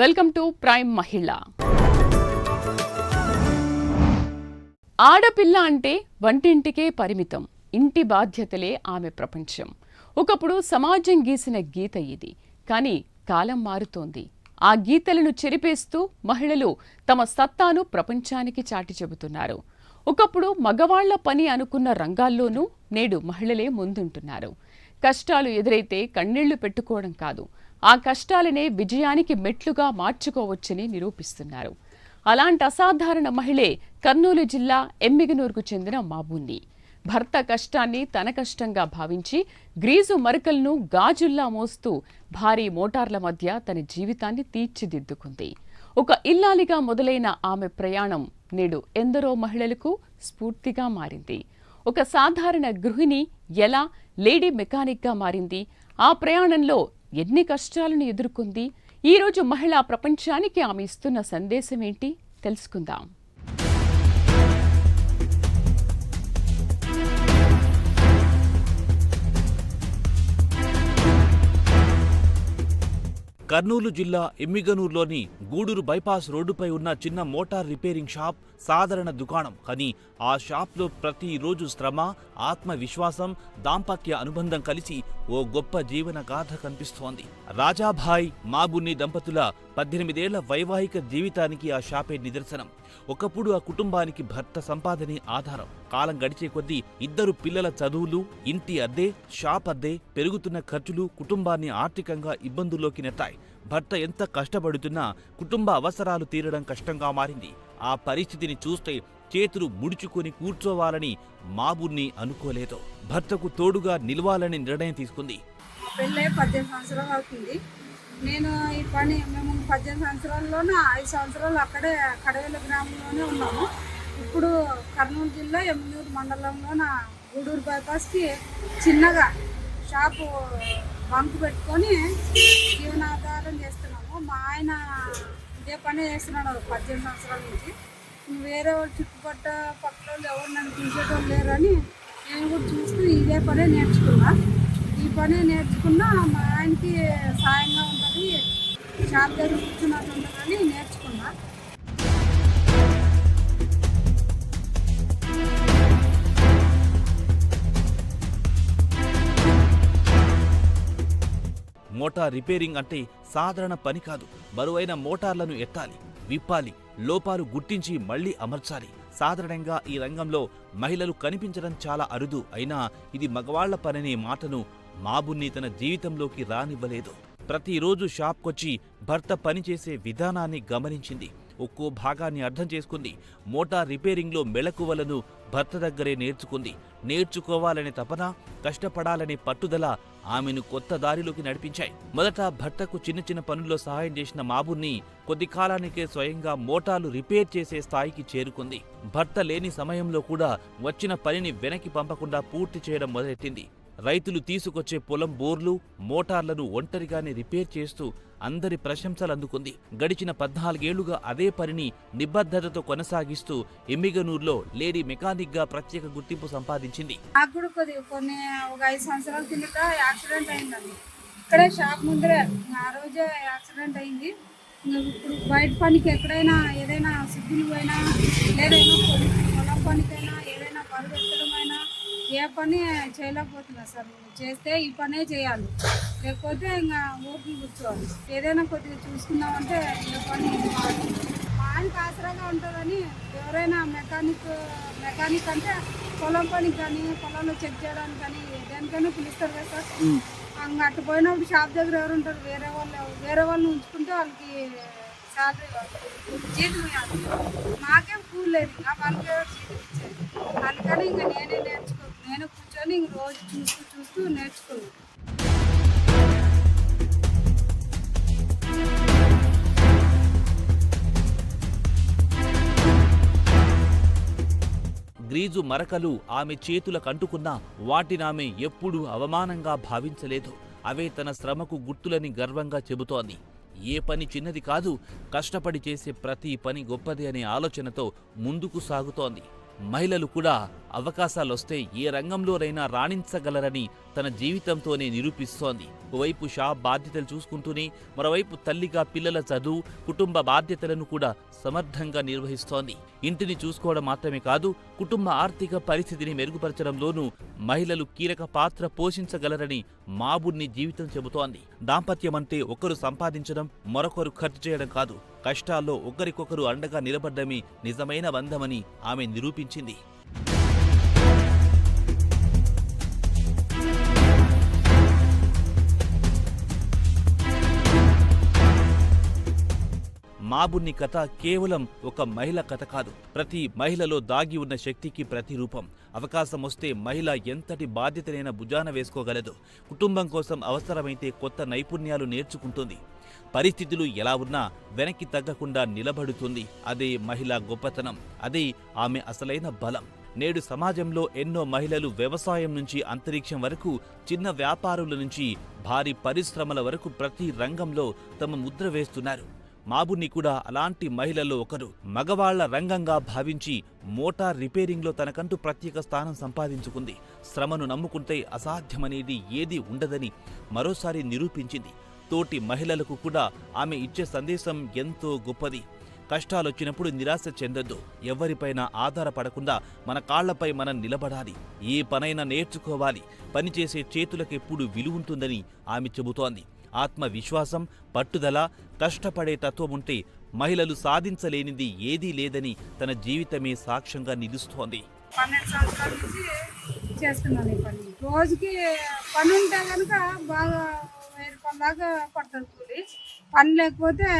Welcome to prime మహిళ. ఆడపిల్ల అంటే వంటింటికే పరిమితం, ఇంటి బాధ్యతలే ఆమె ప్రపంచం. ఒకప్పుడు సమాజం గీసిన గీత ఇది. కానీ కాలం మారుతోంది. ఆ గీతలను చెరిపేస్తూ మహిళలు తమ సత్తాను ప్రపంచానికి చాటి చెబుతున్నారు. ఒకప్పుడు మగవాళ్ల పని అనుకున్న రంగాల్లోనూ నేడు మహిళలే ముందుంటున్నారు. కష్టాలు ఎదురైతే కన్నీళ్లు పెట్టుకోవడం కాదు, ఆ కష్టాలనే విజయానికి మెట్లుగా మార్చుకోవచ్చని నిరూపిస్తున్నారు. అలాంటి అసాధారణ మహిళే కర్నూలు జిల్లా ఎమ్మిగనూరుకు చెందిన మాబున్ని. భర్త కష్టాన్ని తన కష్టంగా భావించి గ్రీజు మరకలను గాజుల్లా మోస్తూ భారీ మోటార్ల మధ్య తన జీవితాన్ని తీర్చిదిద్దుకుంది. ఒక ఇల్లాలిగా మొదలైన ఆమె ప్రయాణం నేడు ఎందరో మహిళలకు స్ఫూర్తిగా మారింది. ఒక సాధారణ గృహిణి ఎలా లేడీ మెకానిక్గా మారింది, ఆ ప్రయాణంలో ఎన్ని కష్టాలను ఎదుర్కొంది, ఈరోజు మహిళా ప్రపంచానికి ఆమె ఇస్తున్న సందేశం ఏంటి తెలుసుకుందాం. కర్నూలు జిల్లా ఎమ్మిగనూరులోని గూడూరు బైపాస్ రోడ్డుపై ఉన్న చిన్న మోటార్ రిపేరింగ్ షాప్ సాధారణ దుకాణం. కానీ ఆ షాప్లో ప్రతిరోజు శ్రమ, ఆత్మవిశ్వాసం, దాంపత్య అనుబంధం కలిసి ఓ గొప్ప జీవన గాథ కనిపిస్తోంది. రాజాభాయ్ మాబున్ని దంపతుల 18 ఏళ్ల వైవాహిక జీవితానికి ఆ షాపే నిదర్శనం. ఒకప్పుడు ఆ కుటుంబానికి భర్త సంపాదనే ఆధారం. కాలం గడిచే కొద్దీ ఇద్దరు పిల్లల చదువులు, ఇంటి అద్దె, షాప్ అద్దె, పెరుగుతున్న ఖర్చులు కుటుంబాన్ని ఆర్థికంగా ఇబ్బందుల్లోకి నెట్టాయి. భర్త ఎంత కష్టపడుతున్నా కుటుంబ అవసరాలు తీరడం కష్టంగా మారింది. ఆ పరిస్థితిని చూస్తే చేతులు ముడుచుకొని కూర్చోవాలని మాబున్ని అనుకోలేదు. భర్తకు తోడుగా నిలవాలని నిర్ణయం తీసుకుంది. పెళ్ళై 18 సంవత్సరాలు అవుతుంది. నేను ఈ పని మేము 18 సంవత్సరాల్లోనే 5 సంవత్సరాలు అక్కడే కడవేల గ్రామంలోనే ఉన్నాము. ఇప్పుడు కర్నూలు జిల్లా ఎమ్మిగనూరు మండలంలోన గూడూరు బైపాస్కి చిన్నగా షాపు బంకు పెట్టుకొని జీవనాధారం చేస్తున్నాము. మా ఆయన ఇదే పని చేస్తున్నాడు 18 సంవత్సరాల నుంచి. వేరే వాళ్ళు చుట్టుపక్కల వాళ్ళు ఎవరు నన్ను తీసేటోళ్ళు లేరని నేను కూడా చూస్తూ ఇదే పనే నేర్చుకున్నా. ఈ పని నేర్చుకున్నా మా ఆయనకి సాయంగా ఉంటుంది, షాప్ దగ్గర కూర్చున్నట్టు ఉంటుందని నేర్చుకున్నా. మోటార్ రిపేరింగ్ అంటే సాధారణ పని కాదు. బరువైన మోటార్లను ఎత్తాలి, విప్పాలి, లోపాలు గుర్తించి మళ్లీ అమర్చాలి. సాధారణంగా ఈ రంగంలో మహిళలు కనిపించడం చాలా అరుదు. అయినా ఇది మగవాళ్ల పననే మాటను మాబున్ని తన జీవితంలోకి రానివ్వలేదు. ప్రతిరోజు షాప్కొచ్చి భర్త పనిచేసే విధానాన్ని గమనించింది. ఒక్కో భాగాన్ని అర్థం చేసుకుంది. మోటార్ రిపేరింగ్లో మెళకువలను భర్త దగ్గరే నేర్చుకుంది. నేర్చుకోవాలనే తపన, కష్టపడాలనే పట్టుదల ఆమెను కొత్త దారిలోకి నడిపించాయి. మొదట భర్తకు చిన్న చిన్న పనుల్లో సహాయం చేసిన మాబున్ని కొద్ది కాలానికే స్వయంగా మోటార్లు రిపేర్ చేసే స్థాయికి చేరుకుంది. భర్త లేని సమయంలో కూడా వచ్చిన పనిని వెనక్కి పంపకుండా పూర్తి చేయడం మొదలెట్టింది. రైతులు తీసుకొచ్చే పొలం బోర్లు, మోటార్లను ఒంటరిగానే రిపేర్ చేస్తూ అందరి ప్రశంసలు అందుకుంది. గడిచిన 14 ఏళ్లుగా అదే పనిని నిబద్ధతతో కొనసాగిస్తూ ఎమ్మిగనూరులో లేడీ మెకానిక్ గా ప్రత్యేక గుర్తింపు సంపాదించింది. నాకు కూడా కొన్ని ఒక 5 సంవత్సరాల కిందట యాక్సిడెంట్ అయిందండి. ఇక్కడే షాప్ ముందరే ఆ రోజే యాక్సిడెంట్ అయింది. ఇప్పుడు బయట పనికి ఎక్కడైనా ఏదైనా సిగ్గులు పోయినా, లేదైనా పొలం పనికైనా, ఏదైనా బరువు ఎత్తడమైనా ఏ పని చేయలేకపోతున్నా సార్. చేస్తే ఈ పనే చేయాలి, లేకపోతే ఇంకా ఓపిక కూర్చోవాలి. ఏదైనా కొద్దిగా చూసుకుందామంటే ఏ పని కాదు. మా ఆయనకి ఆసరాగా ఉంటుందని ఎవరైనా మెకానిక్ అంటే పొలం పనికి కానీ, పొలంలో చెక్ చేయడానికి కానీ దేనికైనా పిలుస్తారు కదా సార్. ఇంకా అటు పోయినప్పుడు షాప్ దగ్గర ఎవరు ఉంటారు, వేరే వాళ్ళని ఉంచుకుంటే వాళ్ళకి శాలరీ జీతం ఇవ్వాలి. మాకేం కూల్ లేదు, వాళ్ళకి జీతం ఇచ్చేది. అందుకని ఇంకా నేను కూర్చొని ఇంక రోజు చూస్తూ నేర్చుకున్నాను. గ్రీజు మరకలు ఆమె చేతులకు అంటుకున్నా వాటినామె ఎప్పుడూ అవమానంగా భావించలేదు. అవే తన శ్రమకు గుర్తులని గర్వంగా చెబుతోంది. ఏ పని చిన్నది కాదు, కష్టపడి చేసే ప్రతి పని గొప్పది అనే ఆలోచనతో ముందుకు సాగుతోంది. మహిళలు కూడా అవకాశాలొస్తే ఏ రంగంలోనైనా రాణించగలరని తన జీవితంతోనే నిరూపిస్తోంది. ఓవైపు షా బాధ్యతలు చూసుకుంటూనే మరోవైపు తల్లిగా పిల్లల చదువు, కుటుంబ బాధ్యతలను కూడా సమర్థంగా నిర్వహిస్తోంది. ఇంటిని చూసుకోవడం మాత్రమే కాదు, కుటుంబ ఆర్థిక పరిస్థితిని మెరుగుపరచడంలోనూ మహిళలు కీలక పాత్ర పోషించగలరని మాబున్ని జీవితం చెబుతోంది. దాంపత్యమంటే ఒకరు సంపాదించడం, మరొకరు ఖర్చు చేయడం కాదు, కష్టాల్లో ఒకరికొకరు అండగా నిలబడ్డమే నిజమైన బంధమని ఆమె నిరూపించింది. మాబున్ని కథ కేవలం ఒక మహిళ కథ కాదు, ప్రతి మహిళలో దాగి ఉన్న శక్తికి ప్రతిరూపం. అవకాశం వస్తే మహిళ ఎంతటి బాధ్యతనైనా భుజాన వేసుకోగలదు. కుటుంబం కోసం అవసరమైతే కొత్త నైపుణ్యాలు నేర్చుకుంటుంది. పరిస్థితులు ఎలా ఉన్నా వెనక్కి తగ్గకుండా నిలబడుతుంది. అదే మహిళ గొప్పతనం, అదే ఆమె అసలైన బలం. నేడు సమాజంలో ఎన్నో మహిళలు వ్యవసాయం నుంచి అంతరిక్షం వరకు, చిన్న వ్యాపారుల నుంచి భారీ పరిశ్రమల వరకు ప్రతి రంగంలో తమ ముద్ర వేస్తున్నారు. మాబున్ని కూడా అలాంటి మహిళల్లో ఒకరు. మగవాళ్ల రంగంగా భావించి మోటార్ రిపేరింగ్లో తనకంటూ ప్రత్యేక స్థానం సంపాదించుకుంది. శ్రమను నమ్ముకుంటే అసాధ్యమనేది ఏదీ ఉండదని మరోసారి నిరూపించింది. తోటి మహిళలకు కూడా ఆమె ఇచ్చే సందేశం ఎంతో గొప్పది. కష్టాలొచ్చినప్పుడు నిరాశ చెందొద్దు. ఎవరిపైనా ఆధారపడకుండా మన కాళ్లపై మనం నిలబడాలి. ఏ పనైనా నేర్చుకోవాలి. పనిచేసే చేతులకెప్పుడు విలువుంటుందని ఆమె చెబుతోంది. ఆత్మవిశ్వాసం, పట్టుదల, కష్టపడే తత్వముంటే మహిళలు సాధించలేనిది ఏదీ లేదని తన జీవితమే సాక్ష్యంగా నిలుస్తోంది. 12 సంవత్సరాల నుంచి చేస్తున్నాను ఈ పని. రోజుకి పని ఉంటే కనుక బాగా 1000 రూపాయల దాకా పడుతుంది కూలి. పని లేకపోతే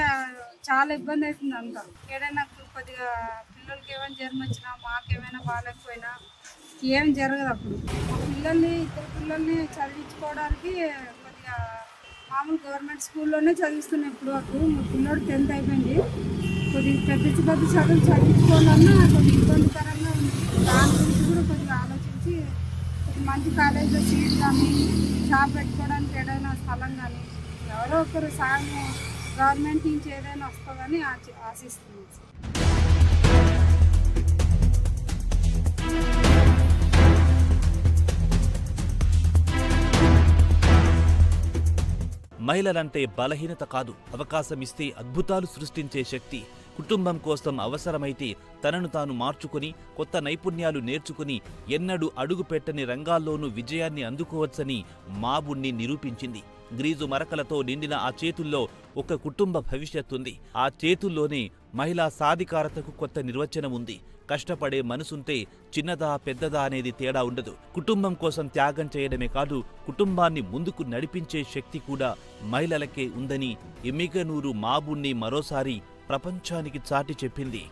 చాలా ఇబ్బంది అవుతుంది. అంతా ఏదైనా కొద్దిగా పిల్లలకి ఏమైనా జ్వరం వచ్చినా, మాకేమైనా బాగాలేకపోయినా ఏం జరగదు. అప్పుడు ఇద్దరు పిల్లల్ని చదివించుకోవడానికి కొద్దిగా మామూలు గవర్నమెంట్ స్కూల్లోనే చదివిస్తున్నాను. ఇప్పుడు వరకు మా పిల్లోడు 10th అయిపోయింది. కొద్దిగా పెద్ద చదువులు చదివించుకోవాలన్నా కొద్దిగా ఇబ్బందికరంగా ఉంది. దాని గురించి కూడా కొద్దిగా ఆలోచించి మంచి కాలేజీలో సీట్ కానీ, షాప్ పెట్టుకోవడానికి ఏదైనా స్థలం కానీ, ఎవరో ఒకరు సాయం గవర్నమెంట్ నుంచి ఏదైనా వస్తుందని ఆశిస్తున్నాను. మహిళలంటే బలహీనత కాదు, అవకాశమిస్తే అద్భుతాలు సృష్టించే శక్తి. కుటుంబం కోసం అవసరమైతే తనను తాను మార్చుకుని, కొత్త నైపుణ్యాలు నేర్చుకుని ఎన్నడూ అడుగుపెట్టని రంగాల్లోనూ విజయాన్ని అందుకోవచ్చని మాబున్ని నిరూపించింది. గ్రీజు మరకలతో నిండిన ఆ చేతుల్లో ఒక కుటుంబ భవిష్యత్తుంది. ఆ చేతుల్లోనే మహిళా సాధికారతకు కొత్త నిర్వచనం ఉంది. కష్టపడే మనసుంటే చిన్నదా పెద్దదా అనేది తేడా ఉండదు. కుటుంబం కోసం త్యాగం చేయడమే కాదు, కుటుంబాన్ని ముందుకు నడిపించే శక్తి కూడా మహిళలకే ఉందని ఎమ్మిగనూరు మాబున్ని మరోసారి ప్రపంచానికి చాటి చెప్పింది.